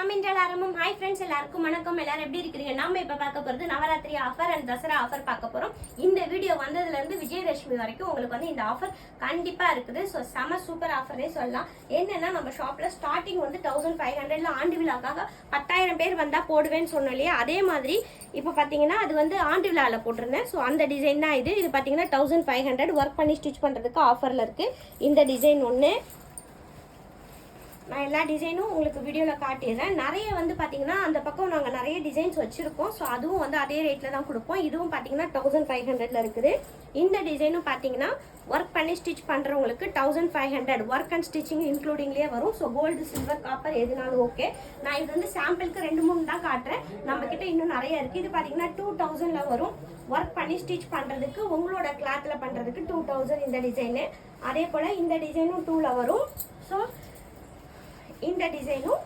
எல்லாரும் hi friends, எல்லாருக்கும் வணக்கம். எல்லாரும் எப்படி இருக்கீங்க? நாம இப்ப பார்க்க போறது Navratri offer and Dasara offer பார்க்க போறோம். இந்த வீடியோ வந்ததுல இருந்து விஜயதசமி வரைக்கும் உங்களுக்கு வந்து இந்த ஆஃபர் கண்டிப்பா இருக்குது. ஸோ செம சூப்பர் ஆஃபர்னே சொல்லலாம். என்னன்னா, நம்ம ஷாப்ல ஸ்டார்டிங் வந்து 1500ல ஆண்டு விழாக்காக 10,000 பேர் வந்தா போடுவேன்னு சொன்னோம் இல்லையா, அதே மாதிரி இப்போ பார்த்தீங்கன்னா அது வந்து ஆண்டு விழாவில் போட்டிருந்தேன். ஸோ அந்த டிசைன் தான் இது. இது பார்த்தீங்கன்னா 1500 ஒர்க் பண்ணி ஸ்டிச் பண்ணுறதுக்கு ஆஃபரில் இருக்குது. இந்த டிசைன் ஒன்று நான் எல்லா டிசைனும் உங்களுக்கு வீடியோவில் காட்டிடுறேன். நிறைய வந்து பார்த்தீங்கன்னா அந்த பக்கம் நாங்கள் நிறைய டிசைன்ஸ் வச்சுருக்கோம். ஸோ அதுவும் வந்து அதே ரேட்டில் தான் கொடுப்போம். இதுவும் பார்த்தீங்கன்னா 1500ல இருக்குது. இந்த டிசைனும் பார்த்தீங்கன்னா ஒர்க் பண்ணி ஸ்டிச் பண்ணுறவங்களுக்கு 1500 ஒர்க் அண்ட் ஸ்டிச்சிங் இன்க்ளூடிங்லேயே வரும். ஸோ கோல்டு, சில்வர், காப்பர் எதுனாலும் ஓகே. நான் இது வந்து சாம்பிளுக்கு 2-3 தான் காட்டுறேன். நம்மக்கிட்ட இன்னும் நிறைய இருக்குது. இது பார்த்தீங்கன்னா 2000ல வரும். ஒர்க் பண்ணி ஸ்டிச் பண்ணுறதுக்கு உங்களோட கிளாத்தில் பண்ணுறதுக்கு 2000 இந்த டிசைனு. அதே போல் இந்த டிசைனும் 2ல வரும். ஸோ இந்த டிசைனும்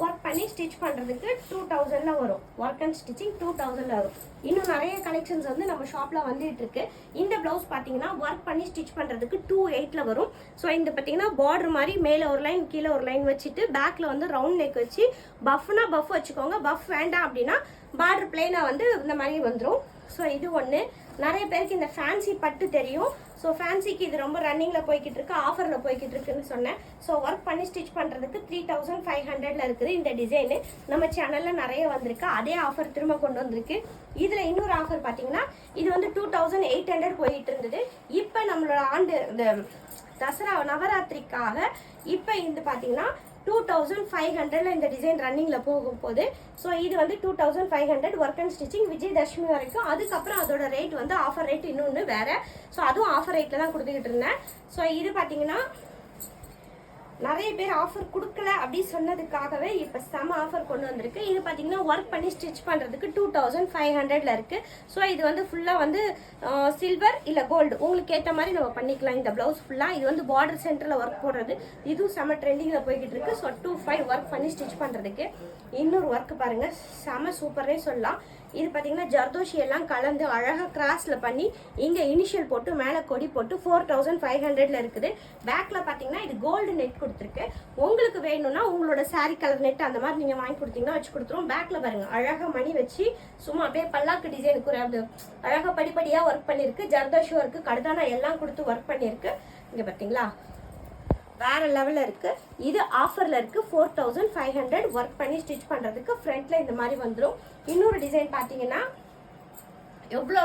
ஒர்க் பண்ணி ஸ்டிச் பண்ணுறதுக்கு 2000ல வரும். ஒர்க் அண்ட் ஸ்டிச்சிங் 2000ல வரும். இன்னும் நிறைய கலெக்ஷன்ஸ் வந்து நம்ம ஷாப்பில் வந்துட்டு இருக்கு. இந்த ப்ளவுஸ் பார்த்தீங்கன்னா ஒர்க் பண்ணி ஸ்டிச் பண்ணுறதுக்கு 28ல வரும். ஸோ இந்த பார்த்தீங்கன்னா பார்டர் மாதிரி மேலே ஒரு லைன் கீழே ஒரு லைன் வச்சுட்டு பேக்கில் வந்து ரவுண்ட் நெக் வச்சு பஃப்னா பஃப் வச்சுக்கோங்க. பஃப் வேண்டாம் அப்படின்னா பார்டர் பிளெயினாக வந்து இந்த மாதிரி வந்துடும். ஸோ இது ஒன்று. நிறைய பேருக்கு இந்த ஃபேன்சி பட்டு தெரியும். ஸோ ஃபேன்சிக்கு இது ரொம்ப ரன்னிங்கில் போய்கிட்டு இருக்கு, ஆஃபரில் போய்கிட்டு இருக்குன்னு சொன்னேன். ஸோ ஒர்க் பண்ணி ஸ்டிச் பண்ணுறதுக்கு 3500ல இருக்குது. இந்த டிசைனு நம்ம சேனலில் நிறைய வந்திருக்கு. அதே ஆஃபர் திரும்ப கொண்டு வந்திருக்கு. இதில் இன்னொரு ஆஃபர் பார்த்தீங்கன்னா இது வந்து 2800 போயிட்டு இருந்தது. இப்போ நம்மளோட ஆண்டு இந்த தசரா நவராத்திரிக்காக இப்போ இது பார்த்தீங்கன்னா 2500ல இந்த டிசைன் ரன்னிங்கில் போகும் போது. ஸோ இது வந்து 2500 ஒர்க் அண்ட் ஸ்டிச்சிங் விஜயதசமி வரைக்கும். அதுக்கப்புறம் அதோட ரேட் வந்து ஆஃபர் ரேட் இன்னொன்று வேறு. ஸோ அதுவும் ஆஃபர் ரேட்டில் தான் கொடுத்துக்கிட்டு இருந்தேன். ஸோ இது பார்த்தீங்கன்னா நிறைய பேர் ஆஃபர் கொடுக்கல அப்படின்னு சொன்னதுக்காகவே இப்போ செம ஆஃபர் கொண்டு வந்திருக்கு. இது பார்த்தீங்கன்னா ஒர்க் பண்ணி ஸ்டிச் பண்ணுறதுக்கு 2500ல இருக்குது. ஸோ இது வந்து ஃபுல்லாக வந்து சில்வர் இல்லை கோல்டு உங்களுக்கு ஏற்ற மாதிரி நம்ம பண்ணிக்கலாம். இந்த ப்ளவுஸ் ஃபுல்லாக இது வந்து பார்டர் சென்டரில் ஒர்க் போடுறது. இதுவும் செம ட்ரெண்டிங்கில் போய்கிட்டு இருக்கு. ஸோ 2500 ஒர்க் பண்ணி ஸ்டிச் பண்ணுறதுக்கு. இன்னொரு ஒர்க் பாருங்கள், செம சூப்பர்னே சொல்லலாம். இது பார்த்தீங்கன்னா ஜர்தோஷி எல்லாம் கலந்து அழகாக கிராஸில் பண்ணி இங்கே இனிஷியல் போட்டு மேலே கொடி போட்டு 4500ல இருக்குது. பேக்கில் பார்த்தீங்கன்னா இது கோல்டு நெட் கொடுத்துருக்கு. உங்களுக்கு வேணும்னா உங்களோட சாரீ கலர் நெட் அந்த மாதிரி நீங்கள் வாங்கி கொடுத்தீங்கன்னா வச்சு கொடுத்துருவோம். பேக்கில் பாருங்கள் அழகாக மணி வச்சு சும்மா அப்படியே பல்லாக்கு டிசைனுக்கு அது அழகாக படிப்படியாக ஒர்க் பண்ணியிருக்கு. ஜர்தோஷி ஒர்க்கு கடுதானா எல்லாம் கொடுத்து ஒர்க் பண்ணியிருக்கு. இங்கே பார்த்தீங்களா வேற லெவலில் இருக்குது. இது ஆஃபரில் இருக்குது. 4500 ஒர்க் பண்ணி ஸ்டிச் பண்ணுறதுக்கு ஃப்ரண்ட்டில் இந்த மாதிரி வந்துடும். இன்னொரு டிசைன் பார்த்தீங்கன்னா எவ்வளோ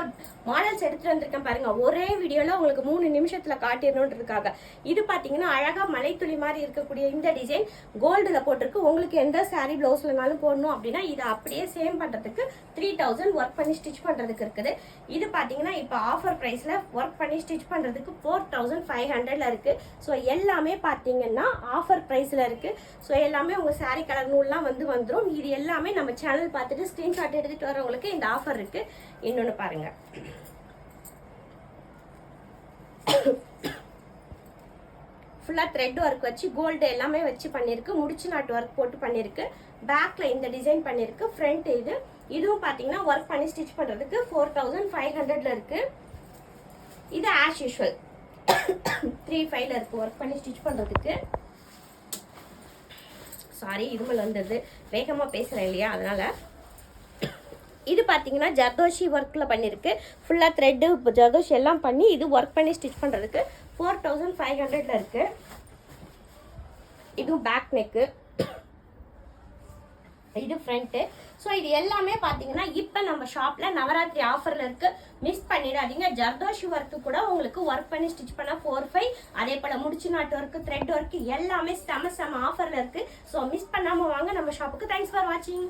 மாடல்ஸ் எடுத்துகிட்டு வந்திருக்கேன் பாருங்கள். ஒரே வீடியோவில் உங்களுக்கு 3 நிமிஷத்தில் காட்டிடணுன்றதுக்காக. இது பார்த்தீங்கன்னா அழகாக மலைத்துளி மாதிரி இருக்கக்கூடிய இந்த டிசைன் கோல்டில் போட்டிருக்கு. உங்களுக்கு எந்த சாரீ ப்ளவுஸ்லனாலும் போடணும் அப்படின்னா இதை அப்படியே சேம் பண்ணுறதுக்கு 3000 ஒர்க் பண்ணி ஸ்டிச் பண்ணுறதுக்கு இருக்குது. இது பார்த்தீங்கன்னா இப்போ ஆஃபர் ப்ரைஸில் ஒர்க் பண்ணி ஸ்டிச் பண்ணுறதுக்கு 4500ல இருக்குது. ஸோ எல்லாமே பார்த்தீங்கன்னா ஆஃபர் ப்ரைஸில் இருக்குது. ஸோ எல்லாமே உங்கள் சாரீ கலர் நூல்லாம் வந்துடும். இது எல்லாமே நம்ம சேனல் பார்த்துட்டு ஸ்க்ரீன்ஷாட் எடுத்துகிட்டு வரவங்களுக்கு இந்த ஆஃபர் இருக்குது. இன்னொன்று பாருங்க, ஃபுல்லா த்ரெட் ஒர்க் வச்சு கோல்டு எல்லாமே வச்சு பண்ணிருக்கு. முடிச்சு நாட்டு ஒர்க் போட்டு பண்ணிருக்கு. பேக்ல இந்த டிசைன் பண்ணிருக்கு. ஃப்ரண்ட் இதுவும் பாத்தீங்கன்னா ஒர்க் பண்ணி ஸ்டிச் பண்றதுக்கு 4500ல இருக்கு. இது ஆஸ் யூஷுவல் 3500ல இருக்கு ஒர்க் பண்ணி ஸ்டிச் பண்றதுக்கு. சாரி, இருமல் வந்தது, வேகமா பேசுறேன் இல்லையா, அதனால. இது பார்த்தீங்கன்னா ஜர்தோஷி ஒர்க்கில் பண்ணியிருக்கு. ஃபுல்லாக த்ரெட்டு ஜர்தோஷி எல்லாம் பண்ணி இது ஒர்க் பண்ணி ஸ்டிச் பண்ணுறதுக்கு 4500ல இருக்குது. இதுவும் பேக் நெக்கு, இது ஃப்ரண்ட்டு. ஸோ இது எல்லாமே பார்த்தீங்கன்னா இப்போ நம்ம ஷாப்பில் நவராத்திரி ஆஃபரில் இருக்குது. மிஸ் பண்ணிடாதீங்க. ஜர்தோஷி ஒர்க்கு கூட உங்களுக்கு ஒர்க் பண்ணி ஸ்டிச் பண்ணால் 4500. அதே போல் முடிச்சு நாட்டு ஒர்க்கு, த்ரெட் ஒர்க்கு எல்லாமே செம ஆஃபரில் இருக்குது. ஸோ மிஸ் பண்ணாமல் வாங்க நம்ம ஷாப்புக்கு. தேங்க்ஸ் ஃபார் வாட்சிங்.